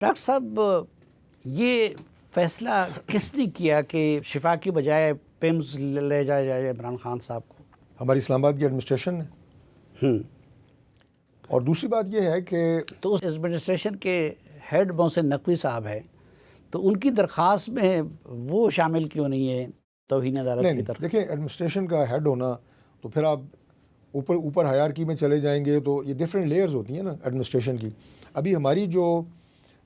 Doctor صاحب یہ فیصلہ کس نے کیا کہ شفا کی بجائے پیمز لے جایا جائے عمران خان صاحب کو؟ ہماری اسلام آباد کی ایڈمنسٹریشن نے. اور دوسری بات یہ ہے کہ تو اس ایڈمنسٹریشن کے ہیڈ محسن نقوی صاحب ہے، تو ان کی درخواست میں وہ شامل کیوں نہیں ہے توہین عدالت کی طرف؟ دیکھیں ایڈمنسٹریشن کا ہیڈ ہونا تو پھر آپ اوپر ہائرارکی میں چلے جائیں گے تو یہ ڈفرینٹ لیئرز ہوتی ہیں نا ایڈمنسٹریشن کی. ابھی ہماری جو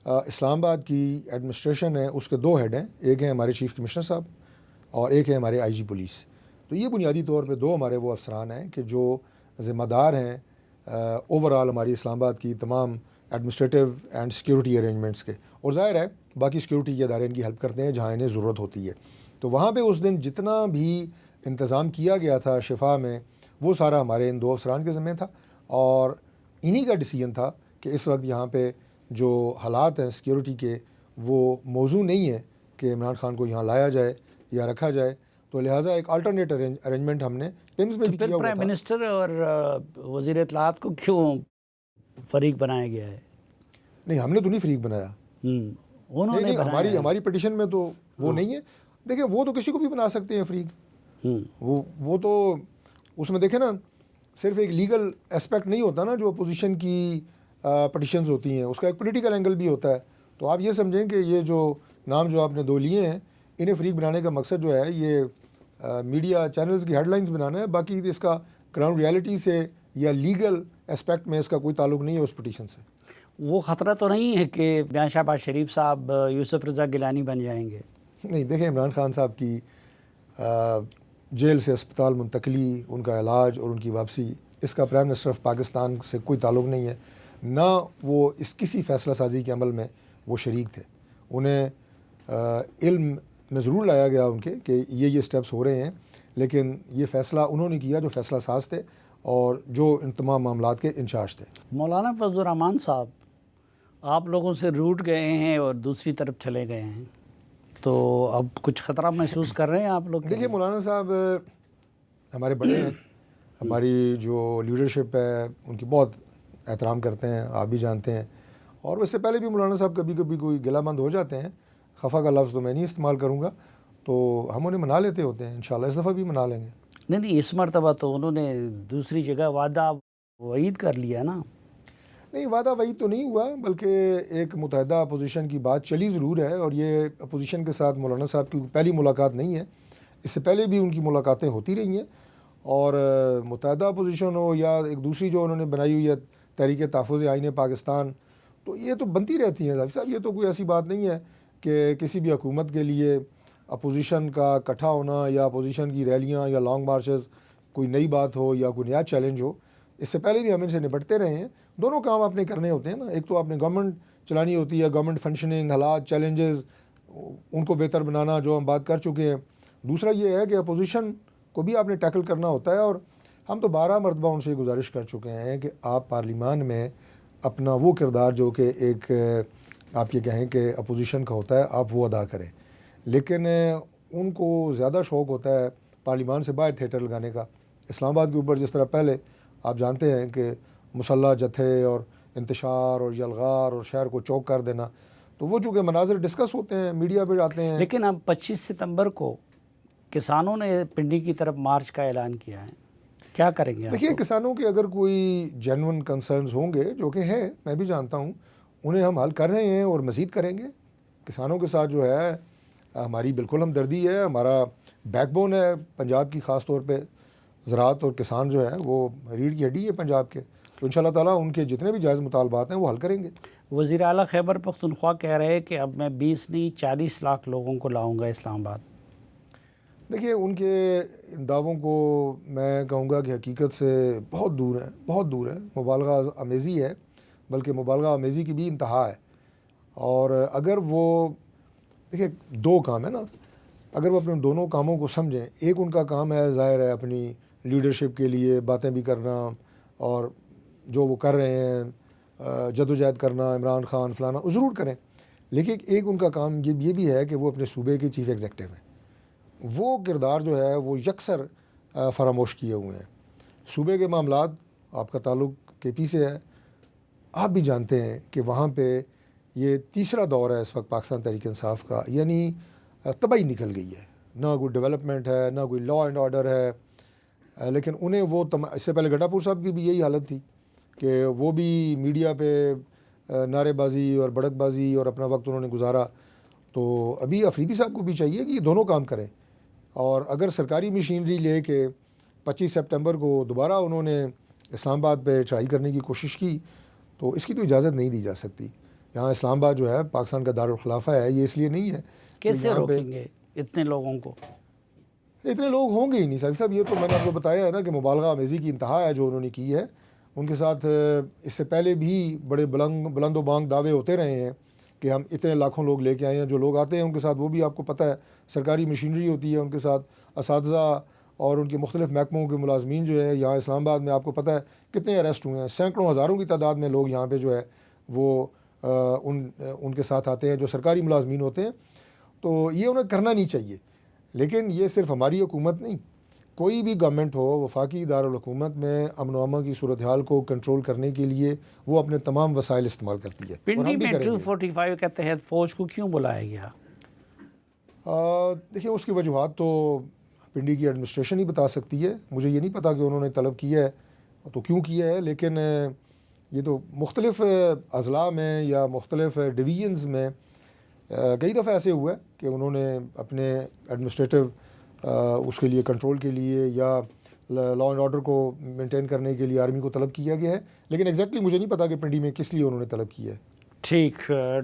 اسلام آباد کی ایڈمنسٹریشن ہے اس کے دو ہیڈ ہیں، ایک ہیں ہمارے چیف کمشنر صاحب اور ایک ہے ہمارے آئی جی پولیس. تو یہ بنیادی طور پہ دو ہمارے وہ افسران ہیں کہ جو ذمہ دار ہیں اوور آل ہماری اسلام آباد کی تمام ایڈمنسٹریٹو اینڈ سیکیورٹی ارینجمنٹس کے. اور ظاہر ہے باقی سیکیورٹی کے ادارے ان کی ہیلپ کرتے ہیں جہاں انہیں ضرورت ہوتی ہے. تو وہاں پہ اس دن جتنا بھی انتظام کیا گیا تھا شفا میں وہ سارا ہمارے ان دو افسران کے ذمہ تھا، اور انہی کا ڈیسیجن تھا کہ اس وقت یہاں پہ جو حالات ہیں سیکیورٹی کے وہ موزوں نہیں ہے کہ عمران خان کو یہاں لایا جائے یا رکھا جائے. تو لہٰذا ایک آلٹرنیٹ ارینجمنٹ ہم نے پمز میں بھی کیا ہوا تھا. پرائم منسٹر اور وزیر اطلاعات کو کیوں فریق بنایا گیا ہے؟ نہیں، ہم نے تو نہیں فریق بنایا. انہوں نے ہماری پٹیشن میں تو وہ نہیں ہے. دیکھیں وہ تو کسی کو بھی بنا سکتے ہیں فریق. وہ تو اس میں دیکھیں نا صرف ایک لیگل اسپیکٹ نہیں ہوتا نا جو اپوزیشن کی پٹیشنز ہوتی ہیں، اس کا ایک پولیٹیکل اینگل بھی ہوتا ہے. تو آپ یہ سمجھیں کہ یہ جو نام جو آپ نے دو لیے ہیں انہیں فریق بنانے کا مقصد جو ہے یہ میڈیا چینلز کی ہیڈ لائنز بنانا ہے، باقی اس کا گراؤنڈ ریالٹی سے یا لیگل اسپیکٹ میں اس کا کوئی تعلق نہیں ہے اس پٹیشن سے. وہ خطرہ تو نہیں ہے کہ بیان شہباز شریف صاحب یوسف رضا گیلانی بن جائیں گے؟ نہیں، دیکھیں عمران خان صاحب کی جیل سے اسپتال منتقلی، ان کا علاج اور ان کی واپسی، اس کا پرائم منسٹر آف پاکستان سے کوئی تعلق نہیں ہے. نہ وہ اس کسی فیصلہ سازی کے عمل میں وہ شریک تھے. انہیں علم میں ضرور لایا گیا ان کے کہ یہ اسٹیپس ہو رہے ہیں، لیکن یہ فیصلہ انہوں نے کیا جو فیصلہ ساز تھے اور جو ان تمام معاملات کے انچارج تھے. مولانا فضل الرحمان صاحب آپ لوگوں سے روٹ گئے ہیں اور دوسری طرف چلے گئے ہیں، تو اب کچھ خطرہ محسوس کر رہے ہیں آپ لوگ؟ دیکھیے مولانا صاحب ہمارے بڑے ہیں، ہماری جو لیڈرشپ ہے ان کی بہت احترام کرتے ہیں، آپ بھی جانتے ہیں. اور اس سے پہلے بھی مولانا صاحب کبھی کبھی کوئی گلہ مند ہو جاتے ہیں، خفا کا لفظ تو میں نہیں استعمال کروں گا، تو ہم انہیں منا لیتے ہوتے ہیں. انشاءاللہ اس دفعہ بھی منا لیں گے. نہیں، اس مرتبہ تو انہوں نے دوسری جگہ وعدہ وعید کر لیا نا. نہیں، وعدہ وعید تو نہیں ہوا، بلکہ ایک متحدہ اپوزیشن کی بات چلی ضرور ہے. اور یہ اپوزیشن کے ساتھ مولانا صاحب کی پہلی ملاقات نہیں ہے، اس سے پہلے بھی ان کی ملاقاتیں ہوتی رہی ہیں. اور متحدہ اپوزیشن ہو یا ایک دوسری جو انہوں نے بنائی ہوئی ہے تحریک تحفظ آئین پاکستان، تو یہ تو بنتی رہتی ہیں. صاحب یہ تو کوئی ایسی بات نہیں ہے کہ کسی بھی حکومت کے لیے اپوزیشن کا اکٹھا ہونا یا اپوزیشن کی ریلیاں یا لانگ مارچز کوئی نئی بات ہو یا کوئی نیا چیلنج ہو. اس سے پہلے بھی ہم ان سے نپٹتے رہے ہیں. دونوں کام آپ نے کرنے ہوتے ہیں نا، ایک تو آپ نے گورنمنٹ چلانی ہوتی ہے، گورنمنٹ فنکشننگ، حالات، چیلنجز ان کو بہتر بنانا جو ہم بات کر چکے ہیں. دوسرا یہ ہے کہ اپوزیشن کو بھی آپ نے ٹیکل کرنا ہوتا ہے. اور ہم تو 12 مرتبہ ان سے گزارش کر چکے ہیں کہ آپ پارلیمان میں اپنا وہ کردار جو کہ ایک آپ یہ کہیں کہ اپوزیشن کا ہوتا ہے آپ وہ ادا کریں. لیکن ان کو زیادہ شوق ہوتا ہے پارلیمان سے باہر تھیٹر لگانے کا. اسلام آباد کے اوپر جس طرح پہلے آپ جانتے ہیں کہ مسلح جتھے اور انتشار اور یلغار اور شہر کو چوک کر دینا، تو وہ چونکہ مناظر ڈسکس ہوتے ہیں میڈیا پہ آتے ہیں. لیکن اب 25 ستمبر کو کسانوں نے پنڈی کی طرف مارچ کا اعلان کیا ہے، کیا کریں گے؟ دیکھیے کسانوں کے اگر کوئی جینون کنسرنز ہوں گے جو کہ ہیں، میں بھی جانتا ہوں، انہیں ہم حل کر رہے ہیں اور مزید کریں گے. کسانوں کے ساتھ جو ہے ہماری بالکل ہمدردی ہے، ہمارا بیک بون ہے پنجاب کی، خاص طور پہ زراعت اور کسان جو ہے وہ ریڑھ کی ہڈی ہے پنجاب کے. تو انشاءاللہ تعالیٰ ان کے جتنے بھی جائز مطالبات ہیں وہ حل کریں گے. وزیر اعلیٰ خیبر پختونخوا کہہ رہے ہیں کہ اب میں 20 نہیں 40 لاکھ لوگوں کو لاؤں گا اسلام آباد. دیکھیے ان کے دعووں کو میں کہوں گا کہ حقیقت سے بہت دور ہیں، بہت دور ہیں. مبالغہ آمیزی ہے، بلکہ مبالغہ آمیزی کی بھی انتہا ہے. اور اگر وہ دیکھیں دو کام ہے نا، اگر وہ اپنے دونوں کاموں کو سمجھیں، ایک ان کا کام ہے ظاہر ہے اپنی لیڈرشپ کے لیے باتیں بھی کرنا اور جو وہ کر رہے ہیں جدوجہد کرنا، عمران خان فلانا ضرور کریں. لیکن ایک ان کا کام یہ بھی ہے کہ وہ اپنے صوبے کے چیف ایگزیکٹو ہیں. وہ کردار جو ہے وہ یکسر فراموش کیے ہوئے ہیں. صوبے کے معاملات، آپ کا تعلق کے پی سے ہے، آپ بھی جانتے ہیں کہ وہاں پہ یہ تیسرا دور ہے اس وقت پاکستان تحریک انصاف کا، یعنی تباہی نکل گئی ہے، نہ کوئی ڈیولپمنٹ ہے، نہ کوئی لا اینڈ آرڈر ہے، لیکن انہیں وہ اس سے پہلے گڈا پور صاحب کی بھی یہی حالت تھی کہ وہ بھی میڈیا پہ نعرے بازی اور بڑک بازی اور اپنا وقت انہوں نے گزارا. تو ابھی افریدی صاحب کو بھی چاہیے کہ یہ دونوں کام کریں، اور اگر سرکاری مشینری لے کے 25 سپٹمبر کو دوبارہ انہوں نے اسلام آباد پہ چڑھائی کرنے کی کوشش کی تو اس کی تو اجازت نہیں دی جا سکتی. یہاں اسلام آباد جو ہے پاکستان کا دارالخلافہ ہے، یہ اس لیے نہیں ہے کہ کیسے یہاں پہ روکیں گے اتنے لوگوں کو؟ اتنے لوگ ہوں گے ہی نہیں صاحب. یہ تو میں نے آپ کو بتایا ہے نا کہ مبالغہ آمیزی کی انتہا ہے جو انہوں نے کی ہے. ان کے ساتھ اس سے پہلے بھی بڑے بلند و بانگ دعوے ہوتے رہے ہیں کہ ہم اتنے لاکھوں لوگ لے کے آئے ہیں. جو لوگ آتے ہیں ان کے ساتھ وہ بھی آپ کو پتہ ہے سرکاری مشینری ہوتی ہے، ان کے ساتھ اساتذہ اور ان کے مختلف محکموں کے ملازمین جو ہیں. یہاں اسلام آباد میں آپ کو پتہ ہے کتنے اریسٹ ہوئے ہیں، سینکڑوں ہزاروں کی تعداد میں لوگ یہاں پہ جو ہے وہ ان کے ساتھ آتے ہیں جو سرکاری ملازمین ہوتے ہیں. تو یہ انہیں کرنا نہیں چاہیے. لیکن یہ صرف ہماری حکومت نہیں، کوئی بھی گورنمنٹ ہو وفاقی دارالحکومت میں امن و امان کی صورتحال کو کنٹرول کرنے کے لیے وہ اپنے تمام وسائل استعمال کرتی ہے، اور پنڈی ہم بھی میں کریں گے. 245 کے تحت فوج کو کیوں بلایا گیا؟ دیکھیں اس کی وجوہات تو پنڈی کی ایڈمنسٹریشن ہی بتا سکتی ہے. مجھے یہ نہیں پتا کہ انہوں نے طلب کیا ہے تو کیوں کیا ہے، لیکن یہ تو مختلف اضلاع میں یا مختلف ڈویژنز میں کئی دفعہ ایسے ہوا ہے کہ انہوں نے اپنے ایڈمنسٹریٹو اس کے لیے کنٹرول کے لیے یا لا اینڈ آرڈر کو مینٹین کرنے کے لیے آرمی کو طلب کیا گیا ہے. لیکن ایگزیکٹلی مجھے نہیں پتا کہ پنڈی میں کس لیے انہوں نے طلب کیا ہے. ٹھیک.